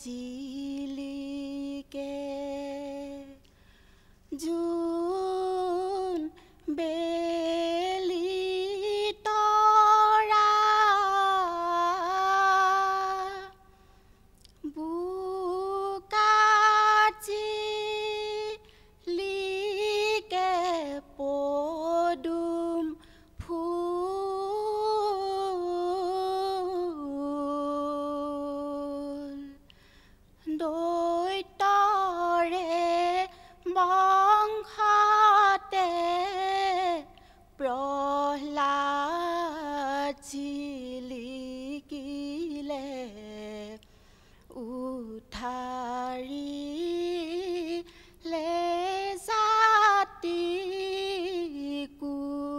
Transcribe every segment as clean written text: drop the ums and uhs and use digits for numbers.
জিলিকে June বেলি তৰা বোকাত জিলিকে পদুম দৈতৰে বংশতে প্ৰহ্লাদ জিলিকিলে উঠাৰিলে জাতি কুল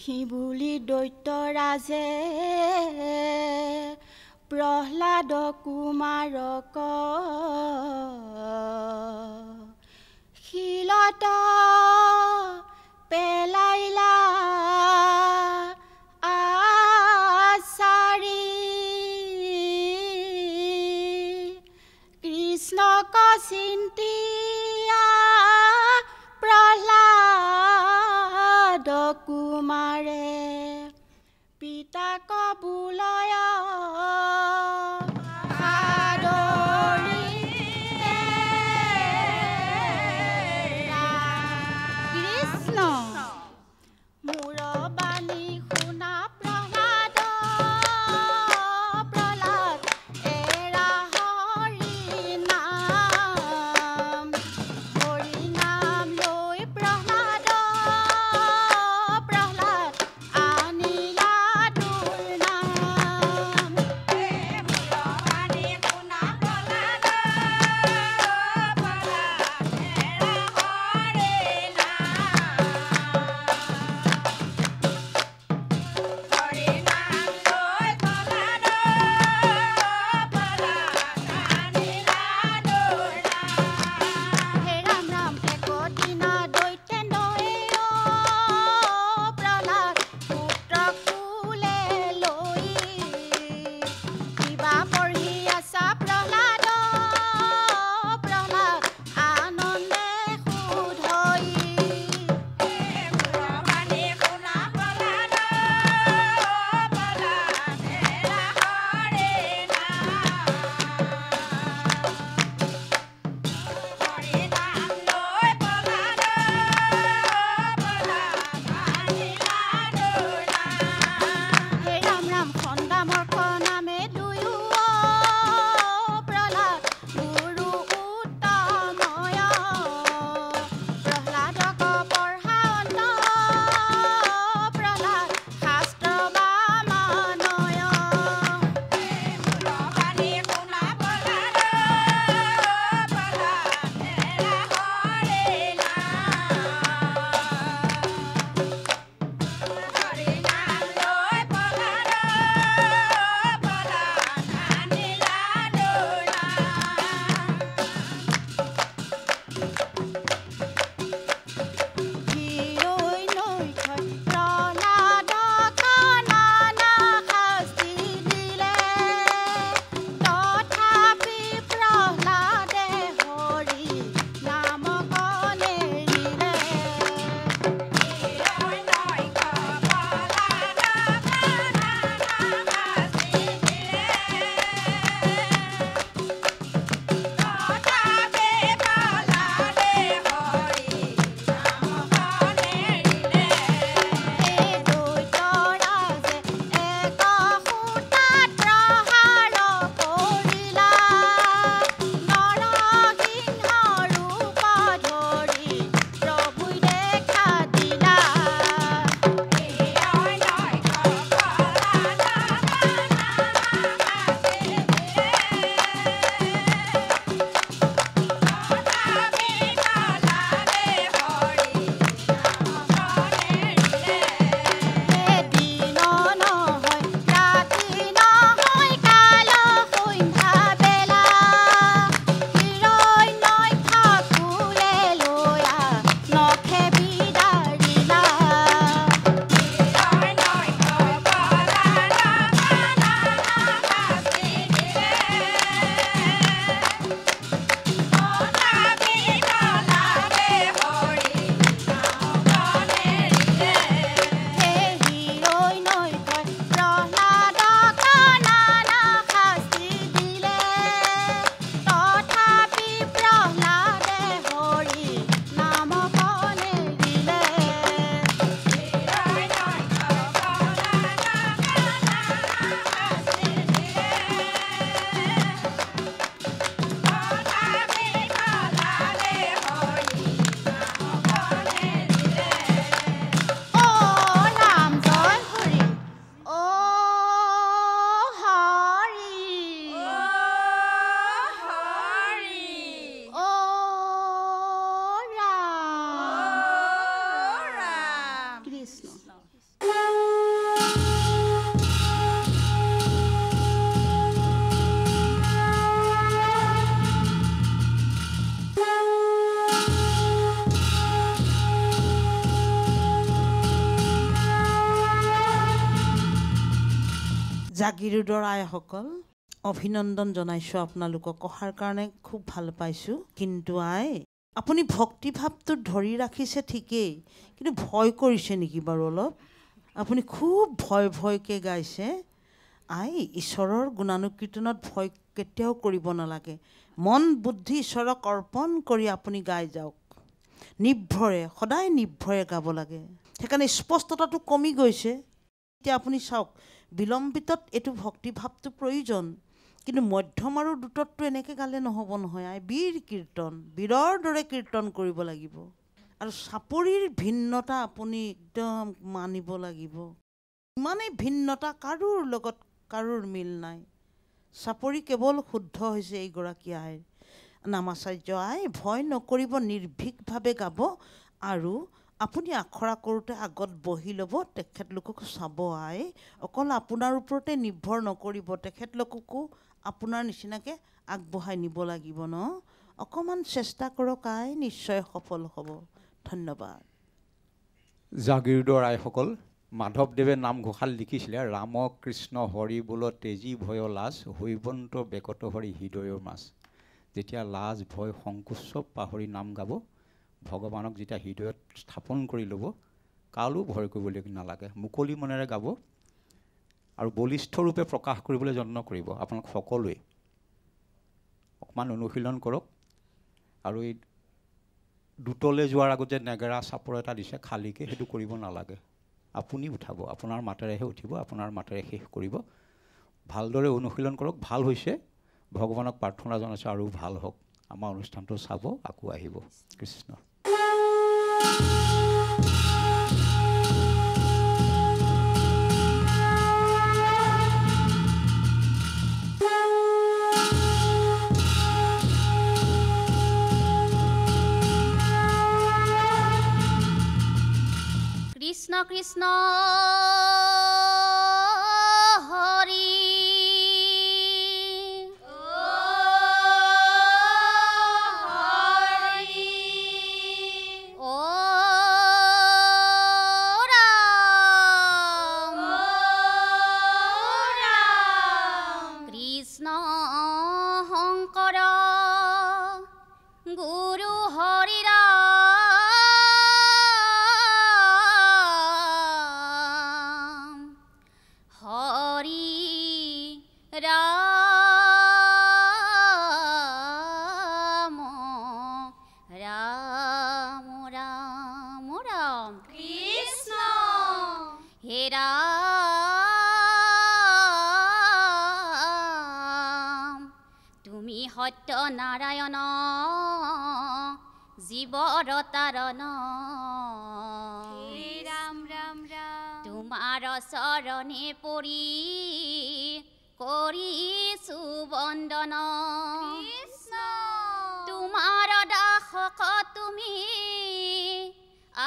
এহি বুলি দৈত্যৰাজে প্ৰহ্লাদ প্ৰহ্লাদ কুমাৰক শিলত পেলাইলা আচাৰি কৃষ্ণক চিন্তিয়া প্ৰহ্লাদ কুমাৰে পিতাক বুলয় কৃষ্ণ মোৰ বাণী শুনা প্ৰহ্লাদ প্ৰহ্লাদ এৰা হৰি নাম লৈ প্ৰহ্লাদ প্ৰহ্লাদ আনিলা তোৰ নাম জাগিৰোডৰ আইসকল অভিনন্দন জনাইছোঁ আপোনালোকক অহাৰ কাৰণে খুব ভাল পাইছোঁ কিন্তু আই আপুনি ভক্তিভাৱটো ধৰি ৰাখিছে ঠিকেই কিন্তু ভয় কৰিছে নেকি বাৰু অলপ আপুনি খুব ভয়কৈ গাইছে আই ঈশ্বৰৰ গুণানুকীৰ্তনত ভয় কেতিয়াও কৰিব নালাগে মন বুদ্ধি ঈশ্বৰক অৰ্পণ কৰি আপুনি গাই যাওক নিৰ্ভৰে সদায় নিৰ্ভৰে গাব লাগে সেইকাৰণে স্পষ্টতাটো কমি গৈছে এতিয়া আপুনি চাওক বিলম্বিতত এইটো ভক্তিভাৱটো প্ৰয়োজন কিন্তু মধ্যম আৰু দ্ৰুততটো এনেকৈ গালে নহ'ব নহয় আই বীৰ কীৰ্তন বীৰৰ দৰে কীৰ্তন কৰিব লাগিব আৰু চাপৰিৰ ভিন্নতা আপুনি একদম মানিব লাগিব ইমানেই ভিন্নতা কাৰোৰ লগত কাৰোৰ মিল নাই চাপৰি কেৱল শুদ্ধ হৈছে এইগৰাকী আইৰ নামাচাৰ্য আই ভয় নকৰিব নিৰ্ভীকভাৱে গাব আৰু আপুনি আখৰা কৰোঁতে আগত বহি ল'ব তেখেতলোকক চাব আই অকল আপোনাৰ ওপৰতে নিৰ্ভৰ নকৰিব তেখেতলোককো আপোনাৰ নিচিনাকৈ আগবঢ়াই নিব লাগিব ন অকণমান চেষ্টা কৰক আই নিশ্চয় সফল হ'ব ধন্যবাদ জাগিৰোডৰ আইসকল মাধৱদেৱে নামঘোষাত লিখিছিলে ৰাম কৃষ্ণ হৰি বোল তেজী ভয় লাজ হৈবন্ত বেকত হৰি হৃদয়ৰ মাছ যেতিয়া লাজ ভয় সংকোচ চব পাহৰি নাম গাব ভগৱানক যেতিয়া হৃদয়ত স্থাপন কৰি ল'ব কালো ভয় কৰিবলৈ নালাগে মুকলি মনেৰে গাব আৰু বলিষ্ঠ ৰূপে প্ৰকাশ কৰিবলৈ যত্ন কৰিব আপোনালোক সকলোৱে অকণমান অনুশীলন কৰক আৰু এই দুটলৈ যোৱাৰ আগত যে নেগেৰা চাপৰ এটা দিছে খালীকৈ সেইটো কৰিব নালাগে আপুনি উঠাব আপোনাৰ মাতেৰেহে উঠিব আপোনাৰ মাতেৰে শেষ কৰিব ভালদৰে অনুশীলন কৰক ভাল হৈছে ভগৱানক প্ৰাৰ্থনা জনাইছোঁ আৰু ভাল হওক আমাৰ অনুষ্ঠানটো চাব আকৌ আহিব কৃষ্ণ কৃষ্ণ কৃষ্ণ হৰি নাৰায়ণ জীবৰ তাৰণ ৰাম ৰাম ৰাম তোমাৰ চৰণে পৰি কৰিছো বন্দন কৃষ্ণ তোমাৰ দাসক তুমি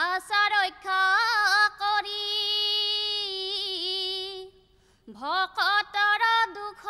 আশা ৰক্ষা কৰি ভকতৰ দুখ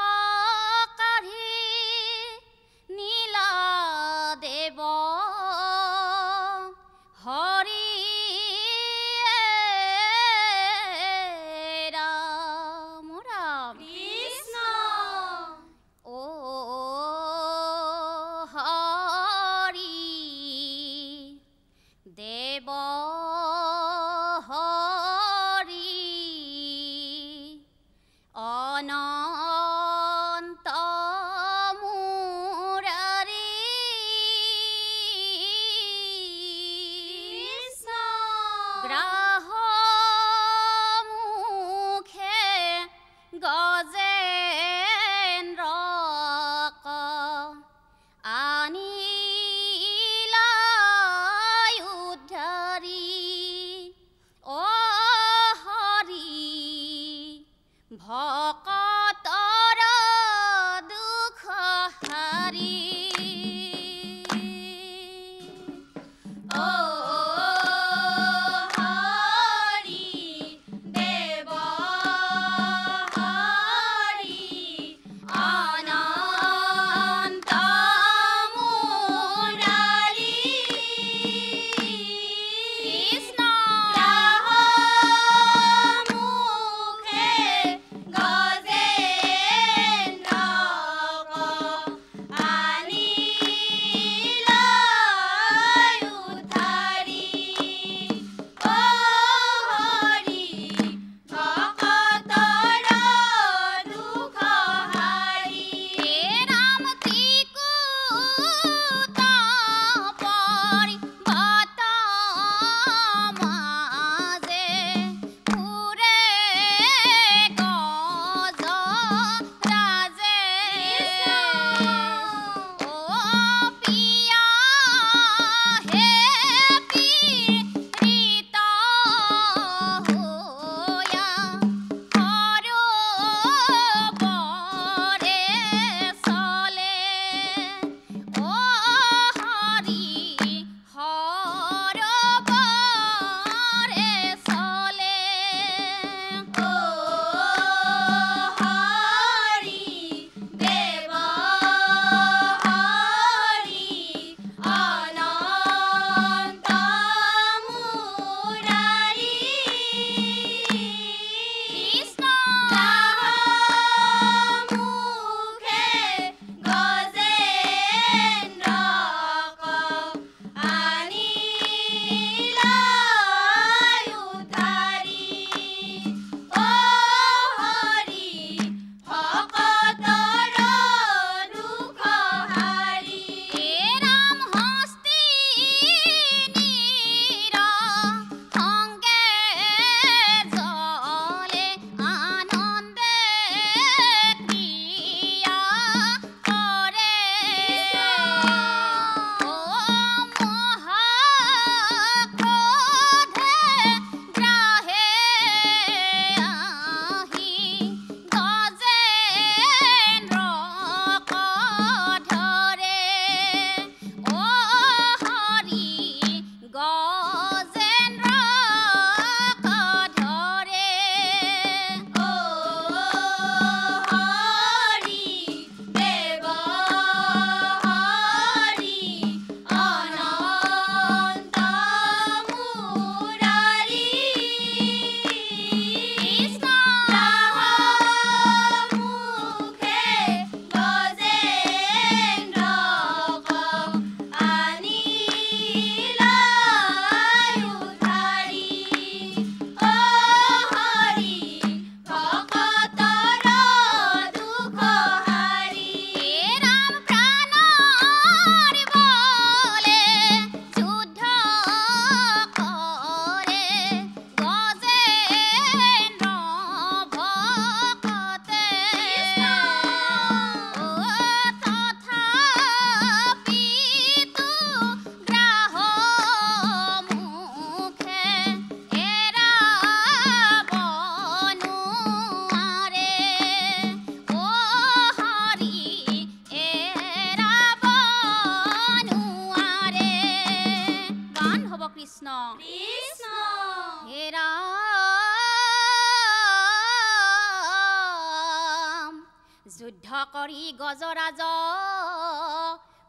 হৰি গজৰাজ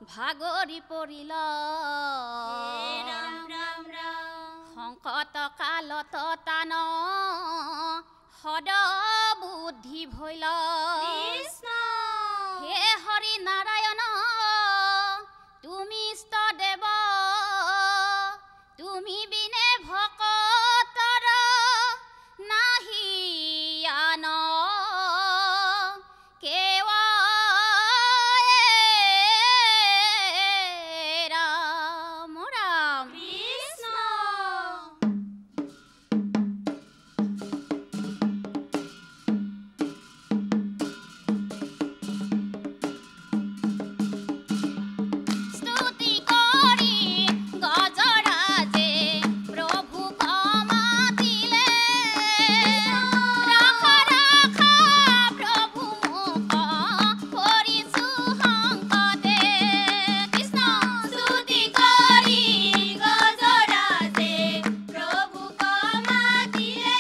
ভাগৰি পৰিল ৰাম ৰাম ৰাম সংকট কালত টান সদ বুদ্ধি ভৈল কৃষ্ণ হে হৰি নাৰায়ণ তুমি ইষ্টদেৱ তুমি বিনে ভকতৰ নাহি আন ৰাম ৰাম কৃষ্ণ স্তুতি কৰি গজৰাজে প্ৰভুক মাতিলে ৰাখা ৰাখা প্ৰভু মোক কৰিছো সংকটে কৃষ্ণ স্তুতি কৰি গজৰাজে প্ৰভুক মাতিলে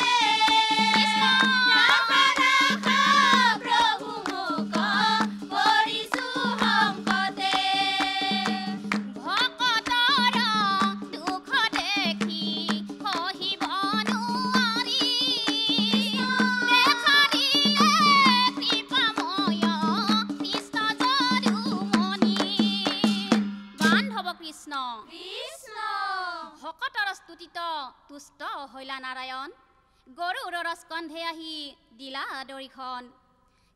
কৃষ্ণ ৰাখা ৰাখা প্ৰভু মোক কৰিছো সংকটে ভকতৰ দুখ দেখি সহিব নোৱাৰি দেখা দিলে কৃপাময় কৃষ্ণ যদুমণি বান্ধৱ কৃষ্ণ ভকতৰ স্তুতিত তুষ্ট হৈলা নাৰায়ণ গৰুড়ৰ স্কন্ধে আহি দিলা দৰিখন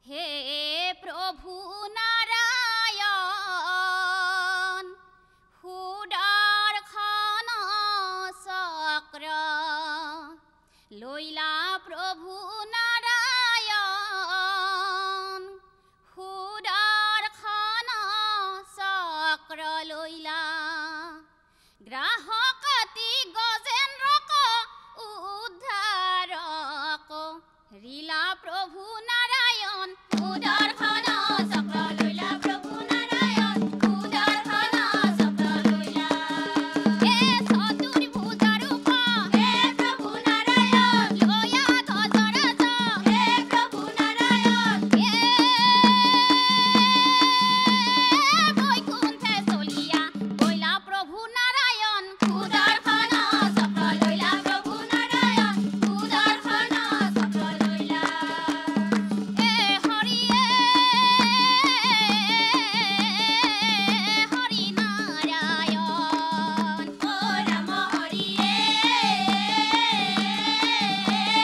হে প্ৰভু নাৰায়ণ সুদৰ্শন চক্ৰ লৈলা প্ৰভু নাৰায়ণ সুদৰ্শন চক্ৰ লৈলা গ্ৰাহকতি গজেন্দ্ৰক উদ্ধাৰক লীলা প্ৰভু নাৰায়ণ সুদৰ্শন চক্ৰ লৈলা প্ৰভু নাৰায়ণ সুদৰ্শন চক্ৰ লৈলা হে চতুৰ্ভুজ ৰূপ হে প্ৰভু নাৰায়ণ লয়া গজৰাজ হে প্ৰভু নাৰায়ণ হে বৈকুণ্ঠে চলিয়া গৈলা প্ৰভু নাৰায়ণ সুদৰ্শন চক্ৰ লৈলা প্ৰভু নাৰায়ণ সুদৰ্শন চক্ৰ লৈলা হে হৰিয়ে হৰি নাৰায়ণ ও ৰাম হৰিয়ে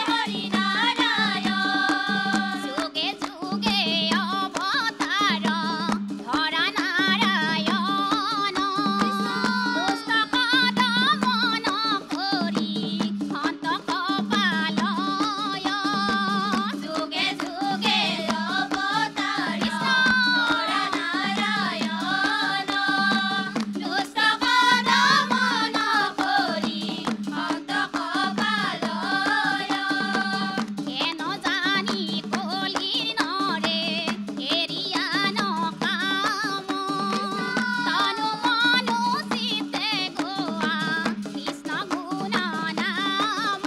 হৰি নাৰায়ণ যুগে যুগে অৱতাৰ ধৰা নাৰায়ণ দুষ্ট কদমন কৰি সন্তক পালয় যুগে যুগে অৱতাৰ ধৰা নাৰায়ণ দুষ্ট কদমন কৰি সন্তক পালয় কেন জানি কলিৰ নৰে এৰিয়া নকাম তনু মনু চিতে গোৱা কৃষ্ণ গুণ নাম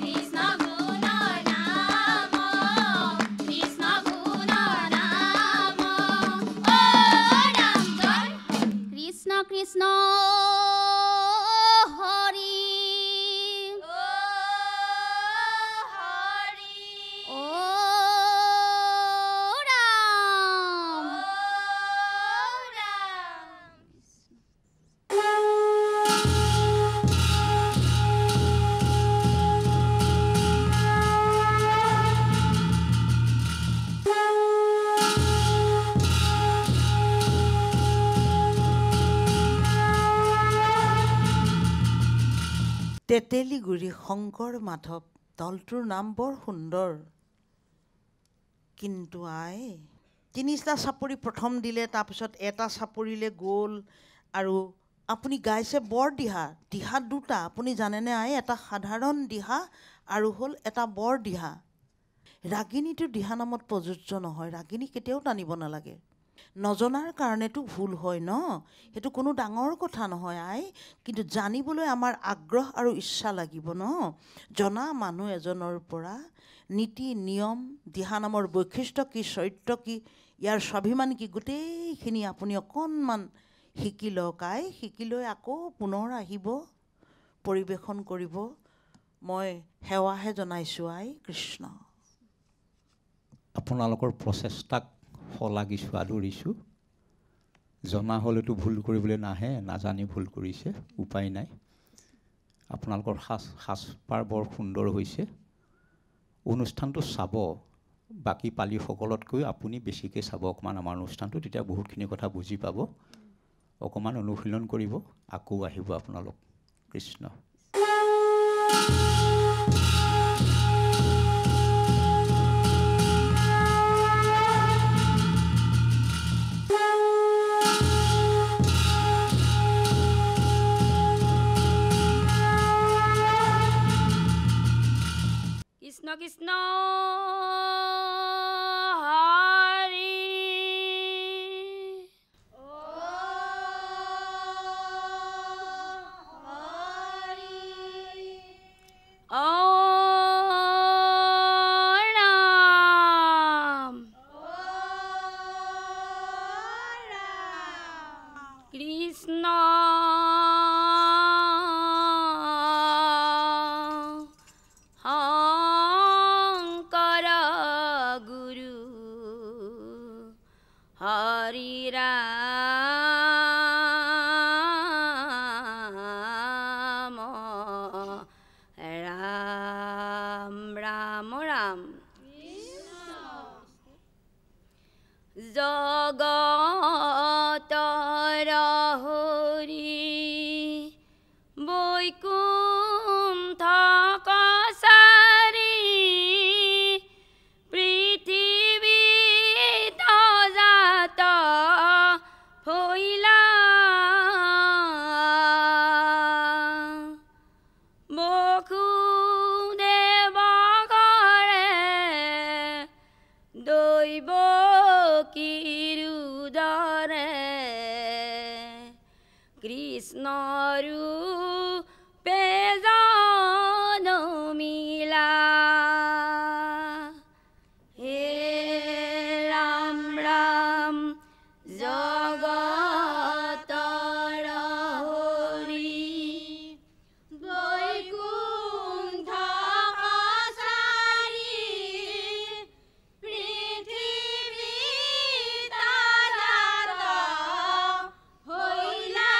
কৃষ্ণ গুণ নাম কৃষ্ণ গুণ নাম ও ৰাম জয় কৃষ্ণ কৃষ্ণ হৰি ও ৰাম তেতেলীগুৰি শংকৰ মাধৱ দলটোৰ নাম বৰ সুন্দৰ কিন্তু আই তিনিটা চাপৰি প্ৰথম দিলে তাৰপিছত এটা চাপৰিলে গ'ল আৰু আপুনি গাইছে বৰ দিহা দিহা দুটা আপুনি জানেনে আই এটা সাধাৰণ দিহা আৰু হ'ল এটা বৰ দিহা ৰাগিনীটো দিহা নামত প্ৰযোজ্য নহয় ৰাগিনী কেতিয়াও টানিব নালাগে নজনাৰ কাৰণেতো ভুল হয় ন সেইটো কোনো ডাঙৰ কথা নহয় আই কিন্তু জানিবলৈ আমাৰ আগ্ৰহ আৰু ইচ্ছা লাগিব ন জনা মানুহ এজনৰ পৰা নীতি নিয়ম দিহা নামৰ বৈশিষ্ট্য কি চৰিত্ৰ কি ইয়াৰ স্বাভিমান কি গোটেইখিনি আপুনি অকণমান শিকি লওক আই, শিকি লৈ আকৌ পুনৰ আহিব, পৰিৱেশন কৰিব। মই সেৱাহে জনাইছোঁ আই কৃষ্ণ। আপোনালোকৰ প্ৰচেষ্টাক শলাগিছোঁ, আদৰিছোঁ। জনা হ'লেতো ভুল কৰিবলৈ নাহে, নাজানি ভুল কৰিছে, উপায় নাই। আপোনালোকৰ সাজপাৰ বৰ সুন্দৰ হৈছে। অনুষ্ঠানটো চাব, বাকী পালীসকলতকৈ আপুনি বেছিকৈ চাব অকণমান আমাৰ অনুষ্ঠানটো, তেতিয়া বহুতখিনি কথা বুজি পাব। অকণমান অনুশীলন কৰিব, আকৌ আহিব আপোনালোক। কৃষ্ণ। কৃষ্ণ কৃষ্ণ হৰি ৰাম কৃষ্ণ হৰি ৰাম ৰাম ৰাম ৰাম জগতৰ হৰি বৈকুণ্ঠ কছাৰী পৃথিৱীত জাত ফৈলা বসুদেৱ ঘৰে দৈৱ কিৰুদৰে কৃষ্ণৰু পেজনমিলা হে ৰাম ৰাম জগতৰ হৰি বৈকুণ্ঠ কছাৰী পৃথিৱীত জাত হৈলা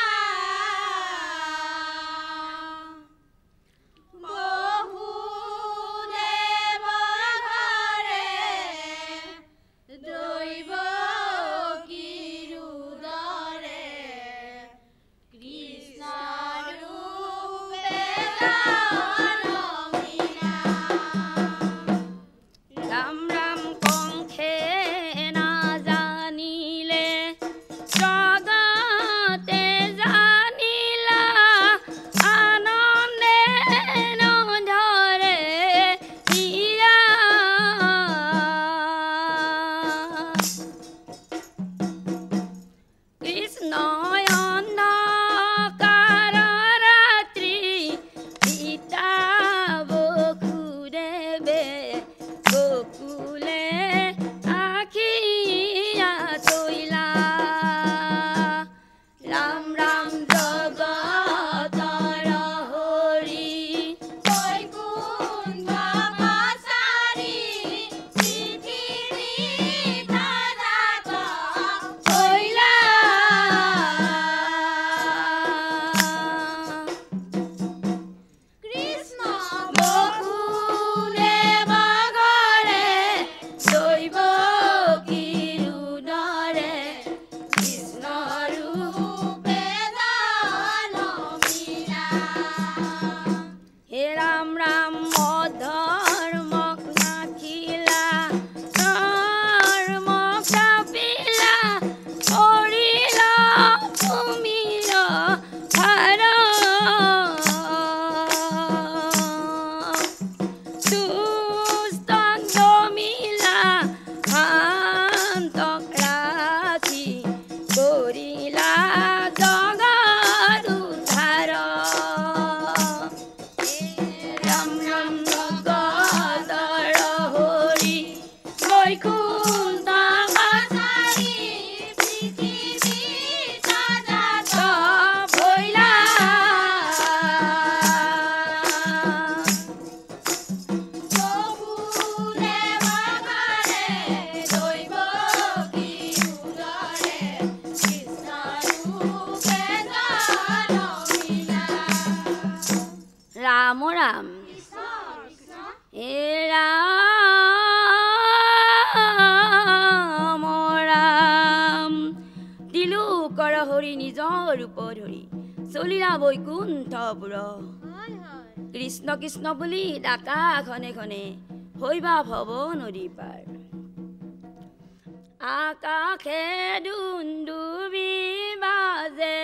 শংকৰ হৰি নিজৰ ৰূপ ধৰি চলিলা বৈকুণ্ঠপুৰ কৃষ্ণ কৃষ্ণ বুলি ডাকা ঘনে ঘনে হৈবা ভৱ নদী পাৰ আকাশে দুন্দুবি বাজে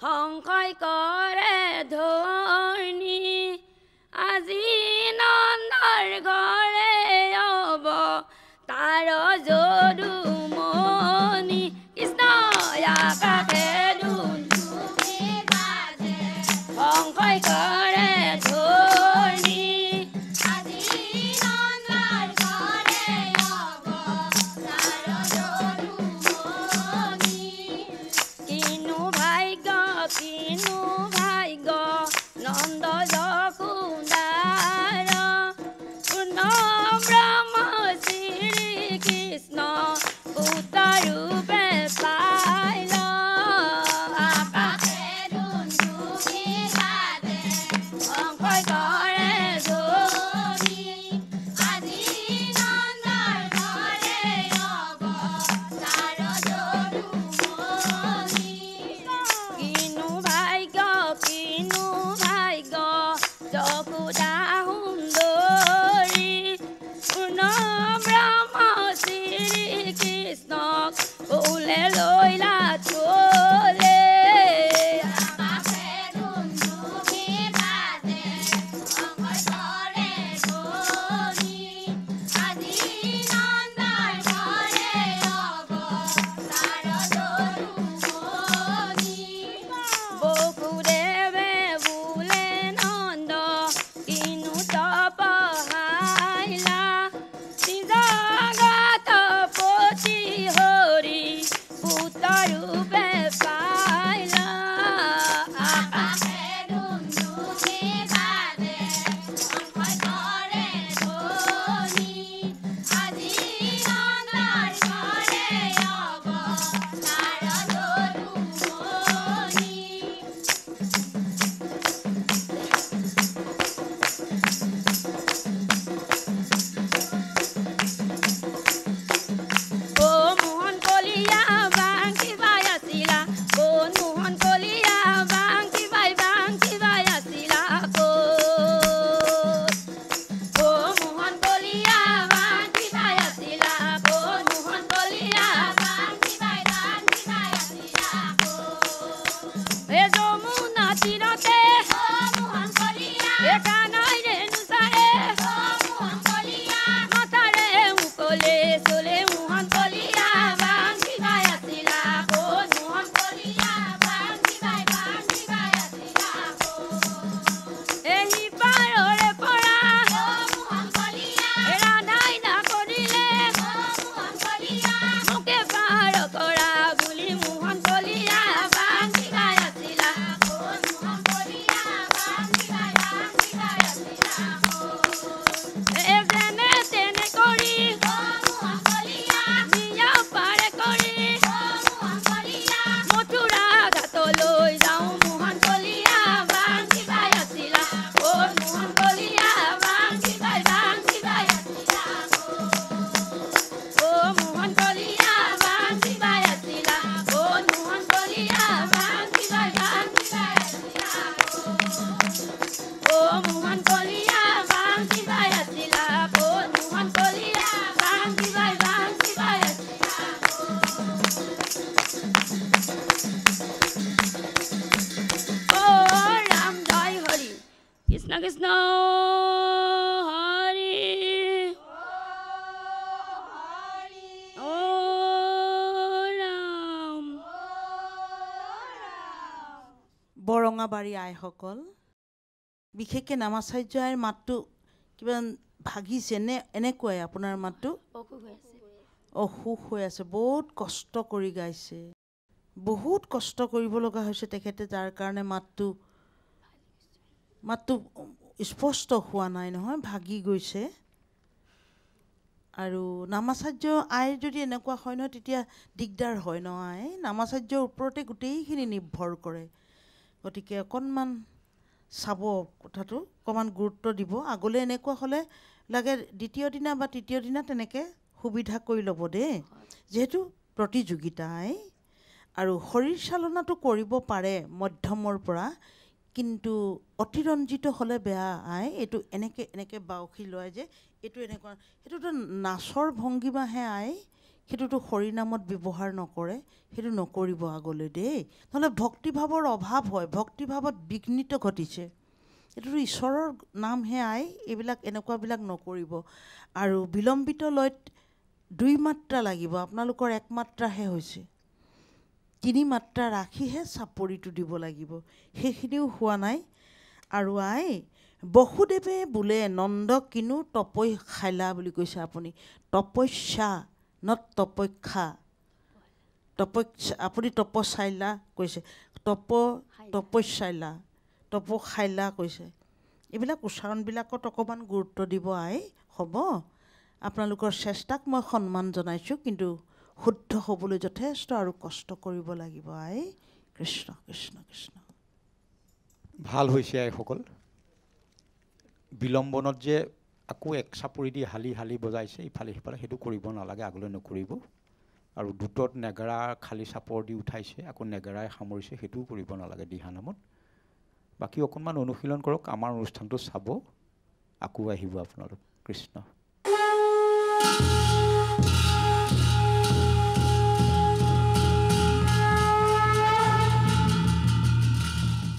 শংকই কৰে ধৰণী আজি নন্দৰ ঘৰে অব তাৰ যদুমণি কৃষ্ণ আকাশে দুন্দুবি বাজে শংকই কৰে ধৰণী আজি নন্দৰ ঘৰে অব তাৰ যদুমণি কিনো ভাগ্য নন্দ যকুন্দাৰ পূৰ্ণ ব্ৰহ্ম শ্ৰী কৃষ্ণ পুত্ৰৰূপে পাইল আকাশে দুন্দুবি বাজে শংকই কৰে ধৰণী আজি নন্দৰ ঘৰে অব তাৰ যদুমণি কিনো ভাগ্য যশোদা সুন্দৰী পূৰ্ণ ব্ৰহ্ম শ্ৰী কৃষ্ণক ওলে লৈলা থলে আকাশে দুন্দুবি বাজে শংকই কৰে ধৰণী আজি নন্দৰ ঘৰে অব তাৰ যদুমণি বসুদেৱে বোলে নন্দ কিনো তপহাইলা জগত পতি হৰি পুত্ৰৰূপে পাইলা আকাশে দুন্দুবি বাজে শংকই কৰে ধৰণী আজি নন্দৰ ঘৰে অব তাৰ যদুমণি মোহন কলিয়া বাংকি বাই আছিলা কোন মোহন কলিয়া বাংকি বাই আছিলা কোন মোহন কলিয়া বাংকি বাই আছিলা কোন মোহন কলিয়া বাংকি বাই আছিলা এ যমুনা তীৰতে মোহন কলিয়া এ কানাই ৰেণু চাৰে মোহন কলিয়া মাথাৰে মুকলে চলে মোহন কলিয়া বাংকি বাই আছিলা কোন মোহন কলিয়া বাংকি বাই আছিলা এই পাৰৰে পৰা মোহন কলিয়া ৰাধাই না কৰিলে মোহন কলিয়া মোকে পাৰ কৰা বুলি মোহন কলিয়া বাংকি বাই আছিলা কোন মোহন কলিয়া বাংকি বাই আছিলা যেনে তেনে কৰি মোহন কলিয়া বিয়া পাৰে কৰি মোহন কলিয়া মথুৰা ঘাটলৈ যাওঁ মোহন কলিয়া বাংকি বাই আছিলা কোন মোহন কলিয়া বাংকি বাই আছিলা মোহন কলিয়া বাংকি বাই আছিলা কোন মোহন কলিয়া বাংকি বাই আছিলা মোহন কলিয়া বাংকি বাই আছিলা কোন মোহন কলিয়া বাংকি বাই আছিলা ৰাম জয় হৰি কৃষ্ণ কৃষ্ণ হৰি ও ৰাম বৰঙাবাৰী আইসকল বিশেষকৈ নামাচাৰ্য আইৰ মাতটো কিবা ভাগিছে নে এনেকুৱাই আপোনাৰ মাতটো অসুখ হৈ আছে বহুত কষ্ট কৰি গাইছে বহুত কষ্ট কৰিব লগা হৈছে তেখেতে যাৰ কাৰণে মাতটো স্পষ্ট হোৱা নাই নহয় ভাগি গৈছে আৰু নামাচাৰ্য আইৰ যদি এনেকুৱা হয় নহয় তেতিয়া দিগদাৰ হয় ন আই নামাচাৰ্যৰ ওপৰতে গোটেইখিনি নিৰ্ভৰ কৰে গতিকে অকণমান চাব কথাটো অকণমান গুৰুত্ব দিব আগলৈ এনেকুৱা হ'লে লাগে দ্বিতীয় দিনা বা তৃতীয় দিনা তেনেকৈ সুবিধা কৰি ল'ব দেই যিহেতু প্ৰতিযোগিতা আৰু শৰীৰ চালনাটো কৰিব পাৰে মধ্যমৰ পৰা, কিন্তু অতিৰঞ্জিত হ'লে বেয়া আই। এইটো এনেকৈ এনেকৈ বাউসী লয় যে এইটো এনেকুৱা, সেইটোতো নাচৰ ভংগীমাহে আই, সেইটোতো হৰি নামত ব্যৱহাৰ নকৰে, সেইটো নকৰিব আগলৈ দেই, নহ'লে ভক্তিভাৱৰ অভাৱ হয়, ভক্তিভাৱত বিঘ্নিত ঘটিছে। এইটোতো ঈশ্বৰৰ নামহে আই, এইবিলাক এনেকুৱাবিলাক নকৰিব। আৰু বিলম্বিত লয়ত 2 মাত্ৰা লাগিব, আপোনালোকৰ 1 মাত্ৰাহে হৈছে, 3 মাত্ৰা ৰাখিহে চাপৰিটো দিব লাগিব, সেইখিনিও হোৱা নাই। আৰু আই বসুদেৱে বোলে নন্দক কিনো তপৈ খাইলা বুলি কৈছে আপুনি, তপস্যা নত তপস্যা, আপুনি তপচাইলা কৈছে, তপস্যাইলা, তপখাইলা কৈছে। এইবিলাক উচ্চাৰণবিলাকত অকণমান গুৰুত্ব দিব আই, হ'ব। আপোনালোকৰ চেষ্টাক মই সন্মান জনাইছোঁ, কিন্তু শুদ্ধ হ'বলৈ যথেষ্ট আৰু কষ্ট কৰিব লাগিব আই। কৃষ্ণ কৃষ্ণ কৃষ্ণ। ভাল হৈছে আইসকল। বিলম্বনত যে আকৌ 1 চাপৰি দি হালি হালি বজাইছে ইফালে সিফালে, সেইটো কৰিব নালাগে, আগলৈ নকৰিব। আৰু দুটত নেগেৰা খালী চাপৰ দি উঠাইছে, আকৌ নেগেৰাই সামৰিছে, সেইটোও কৰিব নালাগে দিহানামত। বাকী অকণমান অনুশীলন কৰক, আমাৰ অনুষ্ঠানটো চাব, আকৌ আহিব আপোনালোক। কৃষ্ণ।